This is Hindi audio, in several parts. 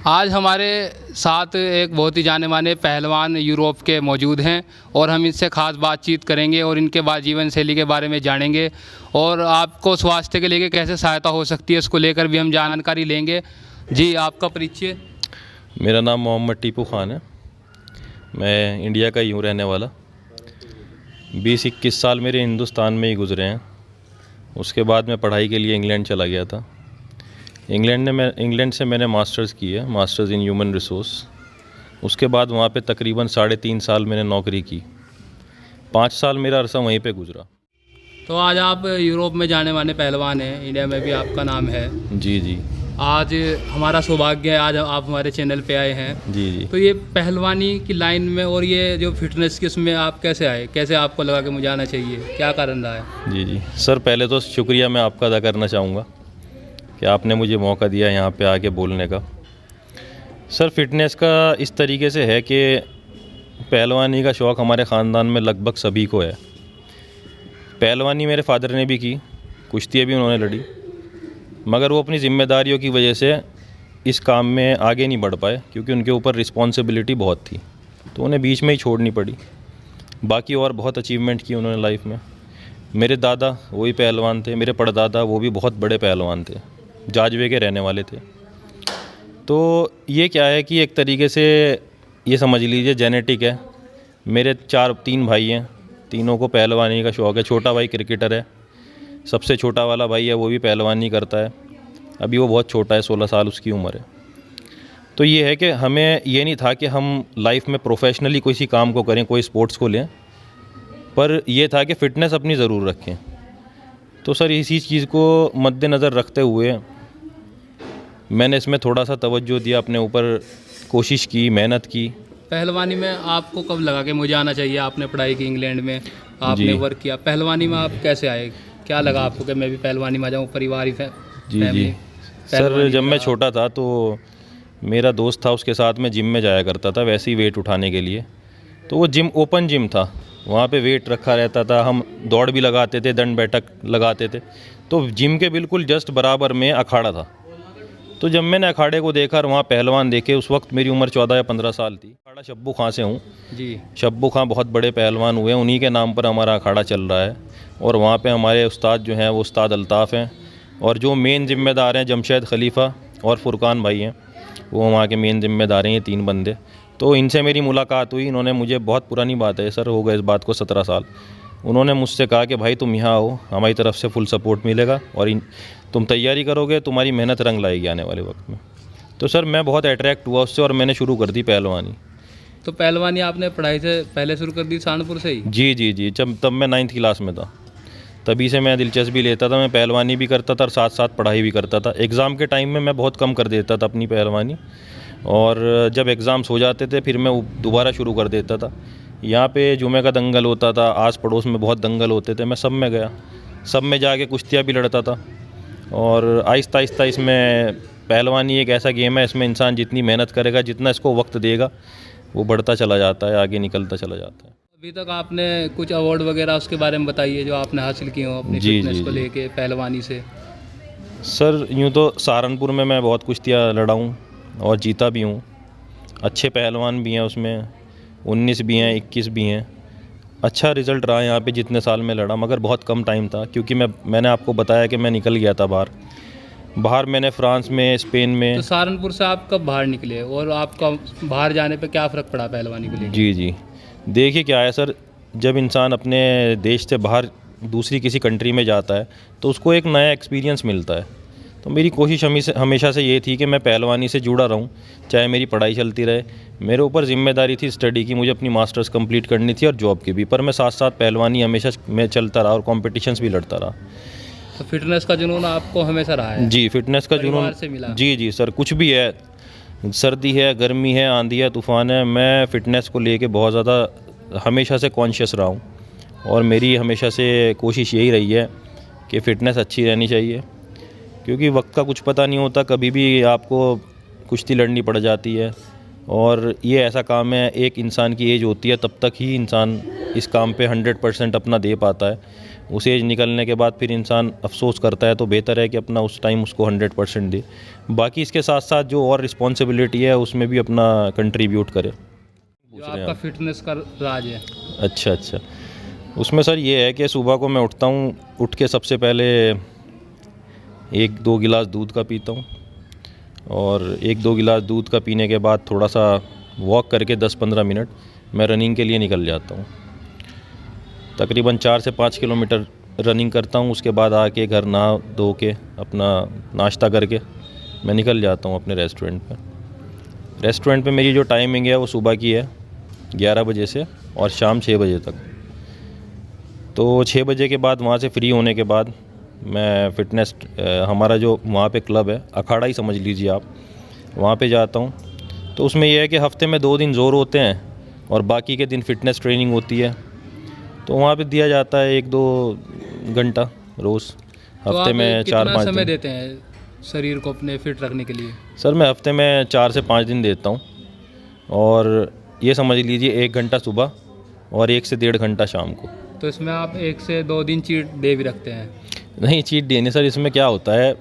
आज हमारे साथ एक बहुत ही जाने माने पहलवान यूरोप के मौजूद हैं और हम इनसे ख़ास बातचीत करेंगे और इनके जीवन शैली के बारे में जानेंगे और आपको स्वास्थ्य के लिए कैसे सहायता हो सकती है इसको लेकर भी हम जानकारी लेंगे। जी, आपका परिचय? मेरा नाम मोहम्मद टीपू खान है। मैं इंडिया का ही हूँ रहने वाला। 20-21 साल मेरे हिंदुस्तान में ही गुजरे हैं। उसके बाद मैं पढ़ाई के लिए इंग्लैंड चला गया था। इंग्लैंड से मैंने मास्टर्स की है, मास्टर्स इन ह्यूमन रिसोर्स। उसके बाद वहाँ पे तकरीबन 3.5 साल मैंने नौकरी की। 5 साल मेरा अरसा वहीं पे गुजरा। तो आज आप यूरोप में जाने माने पहलवान हैं, इंडिया में भी आपका नाम है। जी जी। आज हमारा सौभाग्य है, आज आप हमारे चैनल पे आए हैं। जी जी। तो ये पहलवानी की लाइन में और ये जो फिटनेस की उसमें आप कैसे आए, कैसे आपको लगा कि मुझे आना चाहिए, क्या कारण रहा है? जी जी सर, पहले तो शुक्रिया मैं आपका अदा करना चाहूँगा कि आपने मुझे मौका दिया यहाँ पे आके बोलने का। सर, फिटनेस का इस तरीके से है कि पहलवानी का शौक़ हमारे ख़ानदान में लगभग सभी को है। पहलवानी मेरे फादर ने भी की, कुश्तियाँ भी उन्होंने लड़ी, मगर वो अपनी ज़िम्मेदारियों की वजह से इस काम में आगे नहीं बढ़ पाए क्योंकि उनके ऊपर रिस्पॉन्सिबिलिटी बहुत थी, तो उन्हें बीच में ही छोड़नी पड़ी। बाकी और बहुत अचीवमेंट की उन्होंने लाइफ में। मेरे दादा वही पहलवान थे, मेरे परदादा वो भी बहुत बड़े पहलवान थे, जाजवे के रहने वाले थे। तो ये क्या है कि एक तरीके से ये समझ लीजिए जेनेटिक है। मेरे 3 भाई हैं, तीनों को पहलवानी का शौक़ है। छोटा भाई क्रिकेटर है, सबसे छोटा वाला भाई है वो भी पहलवानी करता है। अभी वो बहुत छोटा है, 16 साल उसकी उम्र है। तो ये है कि हमें ये नहीं था कि हम लाइफ में प्रोफेशनली किसी काम को करें, कोई स्पोर्ट्स को लें, पर यह था कि फ़िटनेस अपनी ज़रूर रखें। तो सर, इसी चीज़ को मद्देनज़र रखते हुए मैंने इसमें थोड़ा सा तवज्जो दिया, अपने ऊपर कोशिश की, मेहनत की। पहलवानी में आपको कब लगा कि मुझे आना चाहिए? आपने पढ़ाई की इंग्लैंड में, आपने वर्क किया, पहलवानी में आप कैसे आए? क्या लगा आपको कि मैं भी पहलवानी में आ जाऊँ? परिवार ही जी सर, जब मैं छोटा था तो मेरा दोस्त था, उसके साथ में जिम में जाया करता था वैसे ही वेट उठाने के लिए। तो वो जिम ओपन जिम था, वहाँ पे वेट रखा रहता था, हम दौड़ भी लगाते थे, दंड बैठक लगाते थे। तो जिम के बिल्कुल जस्ट बराबर में अखाड़ा था। तो जब मैंने अखाड़े को देखा और वहाँ पहलवान देखे, उस वक्त मेरी उम्र 14 या 15 साल थी। अखाड़ा शब्बू खां से हूँ जी। शब्बू खां बहुत बड़े पहलवान हुए, उन्हीं के नाम पर हमारा अखाड़ा चल रहा है। और वहाँ पे हमारे उस्ताद जो हैं वो उस्ताद अल्ताफ़ हैं, और जो मेन ज़िम्मेदार हैं जमशेद खलीफ़ा और फुरकान भाई हैं, वो वहाँ के मेन ज़िम्मेदार हैं, ये 3 बंदे। तो इनसे मेरी मुलाकात हुई। इन्होंने मुझे, बहुत पुरानी बात है सर, हो गए इस बात को 17 साल, उन्होंने मुझसे कहा कि भाई तुम यहाँ आओ, हमारी तरफ से फुल सपोर्ट मिलेगा और तुम तैयारी करोगे, तुम्हारी मेहनत रंग लाएगी आने वाले वक्त में। तो सर मैं बहुत अट्रैक्ट हुआ उससे और मैंने शुरू कर दी पहलवानी। तो पहलवानी आपने पढ़ाई से पहले शुरू कर दी सहारनपुर से ही? जी जी जी, तब मैं 9th क्लास में था, तभी से मैं दिलचस्पी लेता था। मैं पहलवानी भी करता था और साथ साथ पढ़ाई भी करता था। एग्ज़ाम के टाइम में मैं बहुत कम कर देता था अपनी पहलवानी, और जब एग्ज़ाम्स हो जाते थे फिर मैं दोबारा शुरू कर देता था। यहाँ पे जुमे का दंगल होता था, आस पड़ोस में बहुत दंगल होते थे, मैं सब में गया, सब में जाके कुश्तियाँ भी लड़ता था। और आहिस्ता आहिस्ता इसमें पहलवानी एक ऐसा गेम है, इसमें इंसान जितनी मेहनत करेगा, जितना इसको वक्त देगा, वो बढ़ता चला जाता है, आगे निकलता चला जाता है। अभी तक आपने कुछ अवार्ड वगैरह उसके बारे में बताइए जो आपने हासिल किए हो अपनी फिटनेस को लेके पहलवानी से। सर यूँ तो सहारनपुर में मैं बहुत कुश्तियाँ लड़ा हूँ और जीता भी हूँ। अच्छे पहलवान भी हैं उसमें, 19 भी हैं, 21 भी हैं। अच्छा रिज़ल्ट रहा यहाँ पे जितने साल में लड़ा, मगर बहुत कम टाइम था क्योंकि मैंने आपको बताया कि मैं निकल गया था बाहर मैंने फ्रांस में, स्पेन में। तो सहारनपुर से आप कब बाहर निकले और आपका बाहर जाने पे क्या फ़र्क पड़ा पहलवानी को लेकर? जी जी, देखिए क्या है सर, जब इंसान अपने देश से बाहर दूसरी किसी कंट्री में जाता है तो उसको एक नया एक्सपीरियंस मिलता है। तो मेरी कोशिश हमेशा से ये थी कि मैं पहलवानी से जुड़ा रहूं, चाहे मेरी पढ़ाई चलती रहे। मेरे ऊपर जिम्मेदारी थी स्टडी की, मुझे अपनी मास्टर्स कंप्लीट करनी थी और जॉब की भी, पर मैं साथ साथ पहलवानी हमेशा मैं चलता रहा और कॉम्पिटिशन्स भी लड़ता रहा। तो फिटनेस का जुनून आपको हमेशा रहा है? जी, फिटनेस का जुनून से मिला? जी जी सर, कुछ भी है, सर्दी है, गर्मी है, आंधी है, तूफ़ान है, मैं फ़िटनेस को लेके बहुत ज़्यादा हमेशा से कॉन्शियस रहा हूँ। और मेरी हमेशा से कोशिश यही रही है कि फ़िटनेस अच्छी रहनी चाहिए, क्योंकि वक्त का कुछ पता नहीं होता, कभी भी आपको कुश्ती लड़नी पड़ जाती है। और ये ऐसा काम है, एक इंसान की एज होती है तब तक ही इंसान इस काम पे 100% अपना दे पाता है। उस एज निकलने के बाद फिर इंसान अफसोस करता है, तो बेहतर है कि अपना उस टाइम उसको 100% दे। बाकी इसके साथ साथ जो और रिस्पॉन्सिबिलिटी है उसमें भी अपना कंट्रीब्यूट करे। जो आपका फिटनेस का राज है। अच्छा अच्छा, उसमें सर ये है कि सुबह को मैं उठता हूँ, उठ के सबसे पहले 1-2 गिलास दूध का पीता हूँ, और 1-2 गिलास दूध का पीने के बाद थोड़ा सा वॉक करके 10-15 मिनट मैं रनिंग के लिए निकल जाता हूँ। तकरीबन 4 से 5 किलोमीटर रनिंग करता हूँ। उसके बाद आके घर नहा धो के अपना नाश्ता करके मैं निकल जाता हूँ अपने रेस्टोरेंट पे। रेस्टोरेंट पे मेरी जो टाइमिंग है वो सुबह की है 11 बजे से और शाम 6 बजे तक। तो 6 बजे के बाद वहाँ से फ्री होने के बाद मैं फ़िटनेस हमारा जो वहाँ पे क्लब है, अखाड़ा ही समझ लीजिए आप, वहाँ पे जाता हूँ। तो उसमें यह है कि हफ़्ते में 2 दिन ज़ोर होते हैं और बाकी के दिन फ़िटनेस ट्रेनिंग होती है। तो वहाँ पे दिया जाता है 1-2 घंटा रोज़, हफ्ते में 4-5 समय दिन देते हैं शरीर को अपने फिट रखने के लिए? सर मैं हफ्ते में 4 से 5 दिन देता हूँ, और ये समझ लीजिए 1 घंटा सुबह और 1 से 1.5 घंटा शाम को। तो इसमें आप 1 से 2 दिन चीट डे भी रखते हैं? नहीं, चीट डे नहीं सर, इसमें क्या होता है,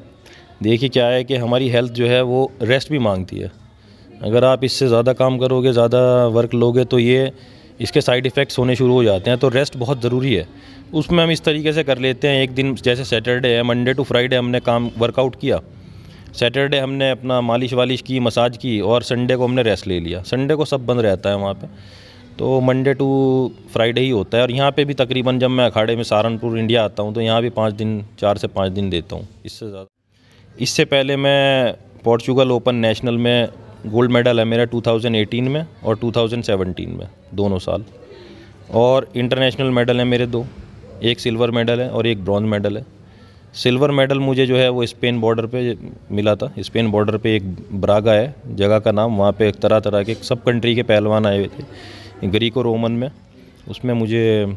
देखिए क्या है कि हमारी हेल्थ जो है वो रेस्ट भी मांगती है। अगर आप इससे ज़्यादा काम करोगे, ज़्यादा वर्क लोगे, तो ये इसके साइड इफ़ेक्ट्स होने शुरू हो जाते हैं। तो रेस्ट बहुत ज़रूरी है। उसमें हम इस तरीके से कर लेते हैं, एक दिन जैसे सैटरडे है, मंडे टू फ्राइडे हमने काम वर्कआउट किया, सैटरडे हमने अपना मालिश वालिश की, मसाज की, और संडे को हमने रेस्ट ले लिया। संडे को सब बंद रहता है वहाँ पे, तो मंडे टू फ्राइडे ही होता है। और यहाँ पे भी तकरीबन जब मैं अखाड़े में सहारनपुर इंडिया आता हूँ तो यहाँ भी 5 दिन, 4 से 5 दिन देता हूँ, इससे ज़्यादा। इससे पहले मैं पोर्चुगल ओपन नेशनल में गोल्ड मेडल है मेरा 2018 में और 2017 में, दोनों साल। और इंटरनेशनल मेडल है मेरे 2, एक सिल्वर मेडल है और एक ब्रॉन्ज मेडल है। सिल्वर मेडल मुझे जो है वो स्पेन बॉर्डर पे मिला था। स्पेन बॉर्डर पे एक ब्रागा है जगह का नाम, वहाँ पे तरह तरह के सब कंट्री के पहलवान आए हुए थे, ग्रीको रोमन में। उसमें मुझे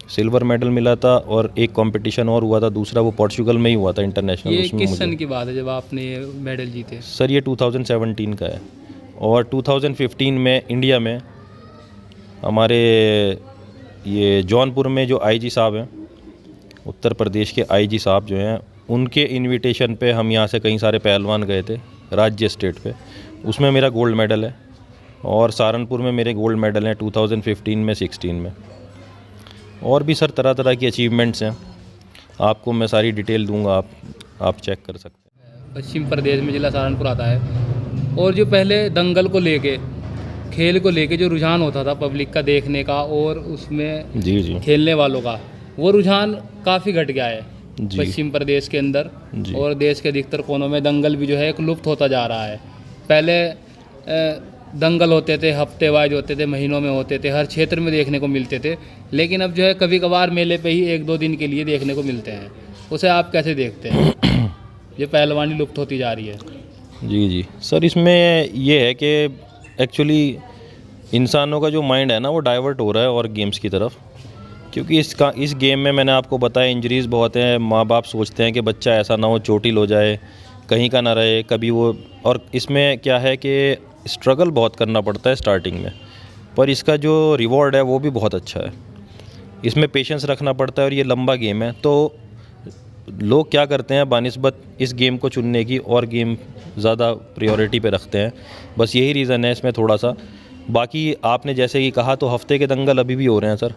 सिल्वर मेडल मिला था, और एक कंपटीशन और हुआ था दूसरा, वो पोर्चुगल में ही हुआ था इंटरनेशनल। ये उसमें किस सन की बात है जब आपने ये मेडल जीते? सर ये 2017 का है। और 2015 में इंडिया में हमारे ये जौनपुर में जो आईजी साहब हैं, उत्तर प्रदेश के आईजी साहब जो हैं, उनके इनविटेशन पे हम यहाँ से कई सारे पहलवान गए थे राज्य स्टेट पे। उसमें मेरा गोल्ड मेडल है, और सहारनपुर में मेरे गोल्ड मेडल हैं 2015 में, 16 में। और भी सर तरह तरह की अचीवमेंट्स हैं, आपको मैं सारी डिटेल दूंगा, आप चेक कर सकते हैं। पश्चिम प्रदेश में जिला सहारनपुर आता है। और जो पहले दंगल को लेके, खेल को लेके जो रुझान होता था पब्लिक का देखने का और उसमें जी खेलने वालों का, वो रुझान काफ़ी घट गया है पश्चिम प्रदेश के अंदर। और देश के अधिकतर कोनों में दंगल भी जो है एक लुप्त होता जा रहा है। पहले दंगल होते थे, हफ्ते वाइज होते थे, महीनों में होते थे, हर क्षेत्र में देखने को मिलते थे। लेकिन अब जो है कभी कभार मेले पे ही 1-2 दिन के लिए देखने को मिलते हैं। उसे आप कैसे देखते हैं? ये पहलवानी लुप्त होती जा रही है। जी सर, इसमें ये है कि एक्चुअली इंसानों का जो माइंड है ना वो डाइवर्ट हो रहा है और गेम्स की तरफ। क्योंकि इस गेम में मैंने आपको बताया इंजरीज़ बहुत हैं। माँ बाप सोचते हैं कि बच्चा ऐसा ना हो चोटिल हो जाए, कहीं का ना रहे कभी वो। और इसमें क्या है कि स्ट्रगल बहुत करना पड़ता है स्टार्टिंग में, पर इसका जो रिवॉर्ड है वो भी बहुत अच्छा है। इसमें पेशेंस रखना पड़ता है और ये लंबा गेम है। तो लोग क्या करते हैं, बानिस्बत इस गेम को चुनने की और गेम ज़्यादा प्रायोरिटी पे रखते हैं। बस यही रीज़न है इसमें थोड़ा सा। बाकी आपने जैसे कि कहा, तो हफ्ते के दंगल अभी भी हो रहे हैं सर,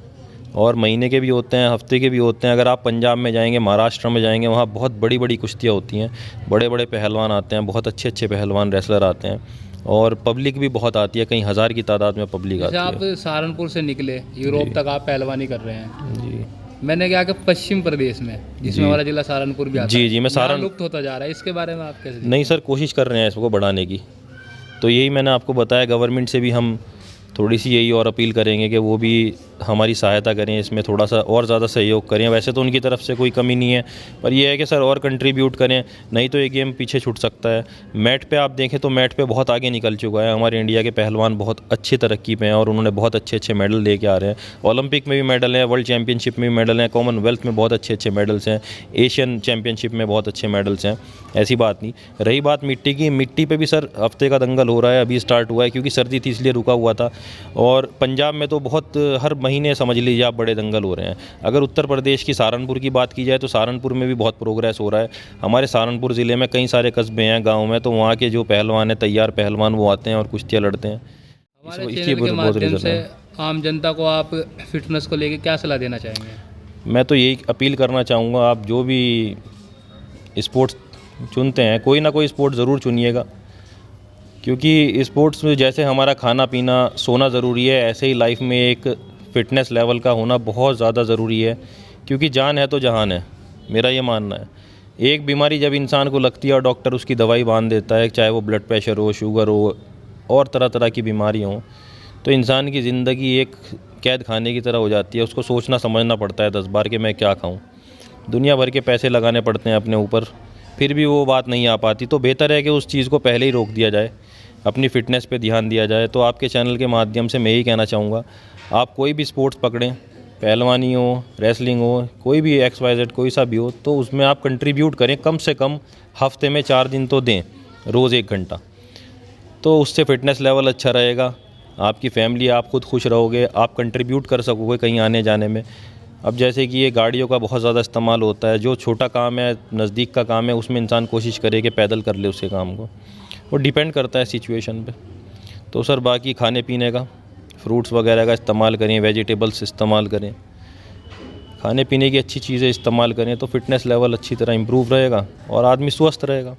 और महीने के भी होते हैं, हफ्ते के भी होते हैं। अगर आप पंजाब में जाएंगे, महाराष्ट्र में जाएंगे, वहाँ बहुत बड़ी बड़ी कुश्तियाँ होती हैं, बड़े बड़े पहलवान आते हैं, बहुत अच्छे अच्छे पहलवान रेसलर आते हैं, और पब्लिक भी बहुत आती है, कई हज़ार की तादाद में पब्लिक आती है। आप सहारनपुर से निकले, यूरोप तक आप पहलवानी कर रहे हैं। जी, मैंने क्या कि पश्चिम प्रदेश में, जिसमें हमारा जिला सहारनपुर भी आता है, जी मैं लुप्त होता जा रहा है। इसके बारे में आप कैसे? नहीं सर, कोशिश कर रहे हैं इसको बढ़ाने की। तो यही मैंने आपको बताया, गवर्नमेंट से भी हम थोड़ी सी यही और अपील करेंगे कि वो भी हमारी सहायता करें, इसमें थोड़ा सा और ज़्यादा सहयोग करें। वैसे तो उनकी तरफ से कोई कमी नहीं है, पर यह है कि सर और कंट्रीब्यूट करें, नहीं तो ये गेम पीछे छूट सकता है। मैट पे आप देखें तो मैट पे बहुत आगे निकल चुका है। हमारे इंडिया के पहलवान बहुत अच्छी तरक्की पे हैं और उन्होंने बहुत अच्छे अच्छे मेडल लेके आ रहे हैं। ओलंपिक में भी मेडल हैं, वर्ल्ड चैम्पियनशिप में भी मेडल हैं, कॉमनवेल्थ में बहुत अच्छे अच्छे मेडल्स हैं, एशियन चैम्पियनशिप में बहुत अच्छे मेडल्स हैं। ऐसी बात नहीं। रही बात मिट्टी की, मिट्टी पे भी सर हफ्ते का दंगल हो रहा है, अभी स्टार्ट हुआ है, क्योंकि सर्दी थी इसलिए रुका हुआ था। और पंजाब में तो बहुत हर महीने समझ लीजिए आप बड़े दंगल हो रहे हैं। अगर उत्तर प्रदेश की सहारनपुर की बात की जाए तो सहारनपुर में भी बहुत प्रोग्रेस हो रहा है। हमारे सहारनपुर ज़िले में कई सारे कस्बे हैं, गाँव में, तो वहाँ के जो पहलवान हैं, तैयार पहलवान, वो आते हैं और कुश्तियाँ लड़ते हैं। हमारे इसकी चैनल के बहुत माध्यम रिजल्ट से है। आम जनता को आप फिटनेस को लेके क्या सलाह देना चाहेंगे? मैं तो यही अपील करना चाहूँगा, आप जो भी स्पोर्ट्स चुनते हैं, कोई ना कोई स्पोर्ट ज़रूर चुनिएगा, क्योंकि स्पोर्ट्स में जैसे हमारा खाना पीना सोना ज़रूरी है, ऐसे ही लाइफ में एक फ़िटनेस लेवल का होना बहुत ज़्यादा ज़रूरी है, क्योंकि जान है तो जहान है, मेरा ये मानना है। एक बीमारी जब इंसान को लगती है और डॉक्टर उसकी दवाई बांध देता है, चाहे वो ब्लड प्रेशर हो, शुगर हो और तरह तरह की बीमारी हो, तो इंसान की ज़िंदगी एक कैद खाने की तरह हो जाती है। उसको सोचना समझना पड़ता है 10 बार कि मैं क्या खाऊं। दुनिया भर के पैसे लगाने पड़ते हैं अपने ऊपर, फिर भी वो बात नहीं आ पाती। तो बेहतर है कि उस चीज़ को पहले ही रोक दिया जाए, अपनी फ़िटनेस पे ध्यान दिया जाए। तो आपके चैनल के माध्यम से मैं यही कहना चाहूँगा, आप कोई भी स्पोर्ट्स पकड़ें, पहलवानी हो, रेसलिंग हो, कोई भी XYZ कोई सा भी हो, तो उसमें आप कंट्रीब्यूट करें। कम से कम हफ्ते में 4 दिन तो दें, रोज़ 1 घंटा। तो उससे फ़िटनेस लेवल अच्छा रहेगा, आपकी फैमिली, आप खुद खुश रहोगे, आप कंट्रीब्यूट कर सकोगे कहीं आने जाने में। अब जैसे कि ये गाड़ियों का बहुत ज़्यादा इस्तेमाल होता है, जो छोटा काम है, नज़दीक का काम है, उसमें इंसान कोशिश करे कि पैदल कर ले उसके काम को। वो डिपेंड करता है सिचुएशन पे। तो सर बाकी खाने पीने का, फ्रूट्स वगैरह का इस्तेमाल करें, वेजिटेबल्स इस्तेमाल करें, खाने पीने की अच्छी चीज़ें इस्तेमाल करें, तो फ़िटनेस लेवल अच्छी तरह इम्प्रूव रहेगा और आदमी स्वस्थ रहेगा।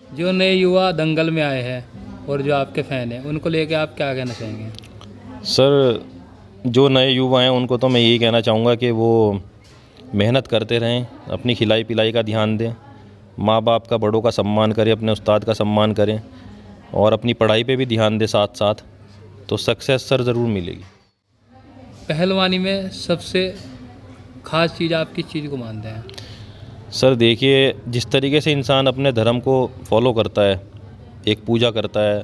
जो नए युवा दंगल में आए हैं और जो आपके फ़ैन हैं, उनको लेके आप क्या कहना चाहेंगे? सर जो नए युवा हैं उनको तो मैं यही कहना चाहूँगा कि वो मेहनत करते रहें, अपनी खिलाई पिलाई का ध्यान दें, माँ बाप का, बड़ों का सम्मान करें, अपने उस्ताद का सम्मान करें और अपनी पढ़ाई पे भी ध्यान दें साथ साथ, तो सक्सेस सर ज़रूर मिलेगी। पहलवानी में सबसे ख़ास चीज़ आप किस चीज़ को मानते हैं? सर देखिए, जिस तरीके से इंसान अपने धर्म को फॉलो करता है, एक पूजा करता है,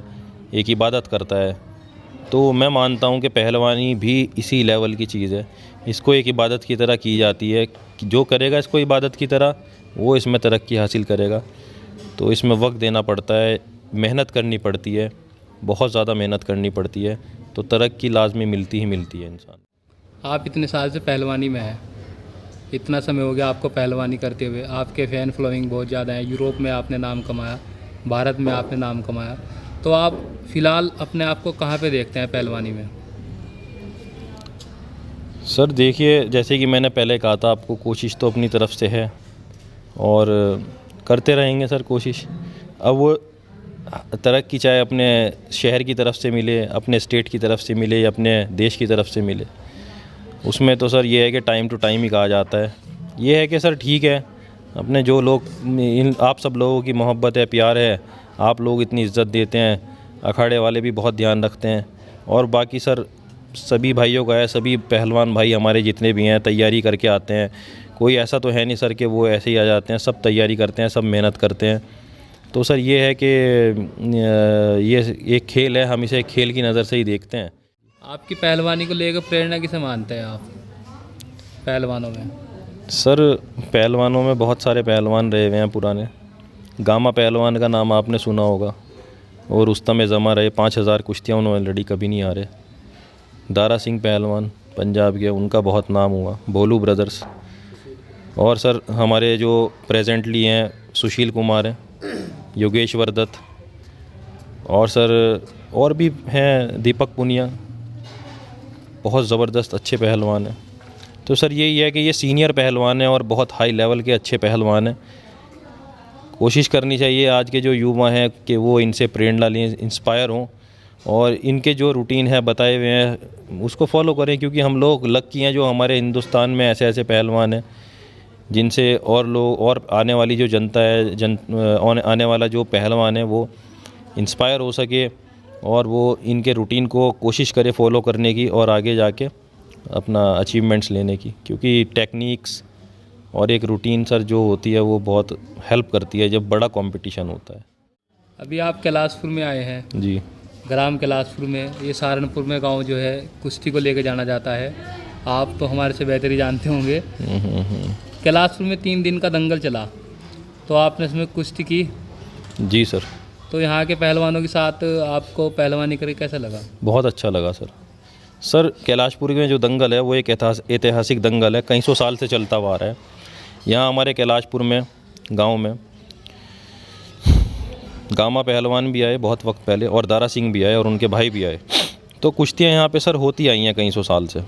एक इबादत करता है, तो मैं मानता हूँ कि पहलवानी भी इसी लेवल की चीज़ है। इसको एक इबादत की तरह की जाती है कि जो करेगा इसको इबादत की तरह, वो इसमें तरक्की हासिल करेगा। तो इसमें वक्त देना पड़ता है, मेहनत करनी पड़ती है, बहुत ज़्यादा मेहनत करनी पड़ती है, तो तरक्की लाजमी मिलती ही मिलती है इंसान। आप इतने साल से पहलवानी में हैं, इतना समय हो गया आपको पहलवानी करते हुए, आपके फ़ैन फॉलोइंग बहुत ज़्यादा है, यूरोप में आपने नाम कमाया, भारत में आपने नाम कमाया, तो आप फ़िलहाल अपने आप को कहाँ पे देखते हैं पहलवानी में? सर देखिए, जैसे कि मैंने पहले कहा था आपको, कोशिश तो अपनी तरफ से है और करते रहेंगे सर कोशिश। अब वो तरक्की चाहे अपने शहर की तरफ से मिले, अपने स्टेट की तरफ से मिले या अपने देश की तरफ से मिले, उसमें तो सर ये है कि टाइम टू टाइम ही कहा जाता है। ये है कि सर ठीक है, अपने जो लोग, आप सब लोगों की मोहब्बत है, प्यार है, आप लोग इतनी इज़्ज़त देते हैं, अखाड़े वाले भी बहुत ध्यान रखते हैं, और बाकी सर सभी भाइयों का है, सभी पहलवान भाई हमारे जितने भी हैं तैयारी करके आते हैं। कोई ऐसा तो है नहीं सर कि वो ऐसे ही आ जाते हैं, सब तैयारी करते हैं, सब मेहनत करते हैं। तो सर ये है कि ये एक खेल है, हम इसे खेल की नज़र से ही देखते हैं। आपकी पहलवानी को लेकर प्रेरणा किसे मानते हैं आप पहलवानों में? सर पहलवानों में बहुत सारे पहलवान रहे हुए हैं पुराने। गामा पहलवान का नाम आपने सुना होगा, और रुस्तम जमा रहे, 5000 कुश्तियाँ उन्होंने लड़ी, कभी नहीं हारे। दारा सिंह पहलवान पंजाब के, उनका बहुत नाम हुआ। भोलू ब्रदर्स, और सर हमारे जो प्रेजेंटली हैं सुशील कुमार हैं, योगेश्वर दत्त, और सर और भी हैं दीपक पुनिया, बहुत ज़बरदस्त अच्छे पहलवान हैं। तो सर यही है कि ये सीनियर पहलवान हैं और बहुत हाई लेवल के अच्छे पहलवान हैं। कोशिश करनी चाहिए आज के जो युवा हैं कि वो इनसे प्रेरणा लें, इंस्पायर हों, और इनके जो रूटीन है बताए हुए हैं उसको फॉलो करें, क्योंकि हम लोग लकी हैं जो हमारे हिंदुस्तान में ऐसे ऐसे पहलवान हैं जिनसे और लोग, और आने वाली जो जनता है, आने वाला जो पहलवान है वो इंस्पायर हो सके और वो इनके रूटीन को कोशिश करे फॉलो करने की और आगे जाके अपना अचीवमेंट्स लेने की, क्योंकि टेक्निक्स और एक रूटीन सर जो होती है वो बहुत हेल्प करती है जब बड़ा कंपटीशन होता है। अभी आप कैलाशपुर में आए हैं जी। ग्राम कैलाशपुर में, ये सहारनपुर में गांव जो है कुश्ती को लेकर जाना जाता है, आप तो हमारे से बेहतर ही जानते होंगे। कैलाशपुर में 3 दिन का दंगल चला, तो आपने इसमें कुश्ती की? जी सर। तो यहाँ के पहलवानों के साथ आपको पहलवानी करके कैसा लगा? बहुत अच्छा लगा सर कैलाशपुर में जो दंगल है वो एक ऐतिहासिक दंगल है, कई सौ साल से चलता हुआ आ रहा है। यहाँ हमारे कैलाशपुर में गांव में गामा पहलवान भी आए बहुत वक्त पहले, और दारा सिंह भी आए, और उनके भाई भी आए। तो कुश्तियाँ यहाँ पे सर होती आई हैं कई सौ साल से।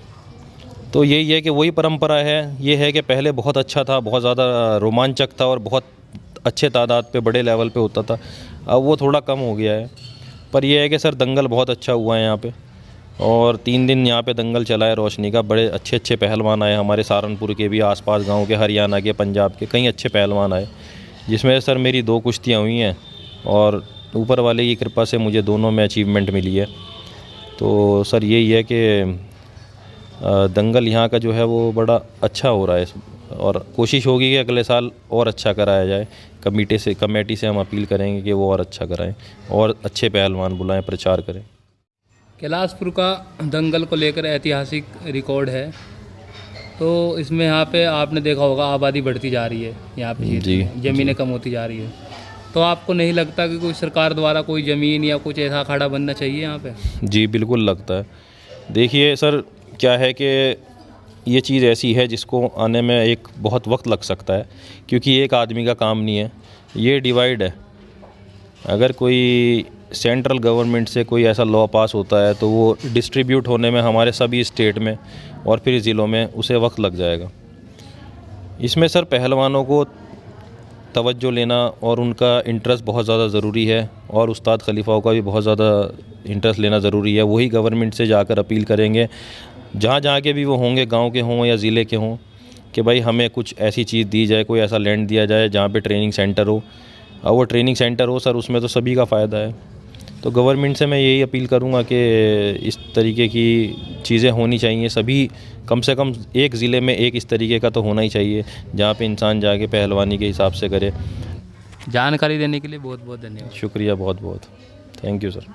तो यही है कि वही परंपरा है। ये है कि पहले बहुत अच्छा था, बहुत ज़्यादा रोमांचक था और बहुत अच्छे तादाद पे बड़े लेवल पे होता था। अब वो थोड़ा कम हो गया है, पर यह है कि सर दंगल बहुत अच्छा हुआ है यहाँ पे, और 3 दिन यहाँ पे दंगल चला है रोशनी का। बड़े अच्छे अच्छे पहलवान आए, हमारे सहारनपुर के भी, आसपास गांव के, हरियाणा के, पंजाब के कई अच्छे पहलवान आए, जिसमें सर मेरी 2 कुश्तियाँ हुई हैं, और ऊपर वाले की कृपा से मुझे दोनों में अचीवमेंट मिली है। तो सर यही है कि दंगल यहाँ का जो है वो बड़ा अच्छा हो रहा है, और कोशिश होगी कि अगले साल और अच्छा कराया जाए। कमेटी से हम अपील करेंगे कि वो और अच्छा कराएं और अच्छे पहलवान बुलाएं, प्रचार करें। कैलाशपुर का दंगल को लेकर ऐतिहासिक रिकॉर्ड है, तो इसमें यहाँ पे आपने देखा होगा आबादी बढ़ती जा रही है, यहाँ पे जी, ज़मीनें कम होती जा रही है। तो आपको नहीं लगता कि कोई सरकार द्वारा कोई ज़मीन या कुछ ऐसा अखाड़ा बनना चाहिए यहाँ पे? जी बिल्कुल लगता है। देखिए सर, क्या है कि ये चीज़ ऐसी है जिसको आने में एक बहुत वक्त लग सकता है, क्योंकि एक आदमी का काम नहीं है, ये डिवाइड है। अगर कोई सेंट्रल गवर्नमेंट से कोई ऐसा लॉ पास होता है तो वो डिस्ट्रीब्यूट होने में हमारे सभी स्टेट में और फिर ज़िलों में उसे वक्त लग जाएगा। इसमें सर पहलवानों को तवज्जो लेना और उनका इंटरेस्ट बहुत ज़्यादा ज़रूरी है, और उस्ताद खलीफाओं का भी बहुत ज़्यादा इंटरेस्ट लेना ज़रूरी है। वही गवर्नमेंट से जाकर अपील करेंगे, जहाँ जहाँ के भी वो होंगे, गांव के हों या ज़िले के हों, कि भाई हमें कुछ ऐसी चीज़ दी जाए, कोई ऐसा लैंड दिया जाए जहाँ पे ट्रेनिंग सेंटर हो। और वो ट्रेनिंग सेंटर हो सर, उसमें तो सभी का फ़ायदा है। तो गवर्नमेंट से मैं यही अपील करूँगा कि इस तरीके की चीज़ें होनी चाहिए। सभी कम से कम एक ज़िले में एक इस तरीके का तो होना ही चाहिए, जहाँ पे इंसान जाके पहलवानी के हिसाब से करे। जानकारी देने के लिए बहुत बहुत धन्यवाद। शुक्रिया, बहुत बहुत थैंक यू सर।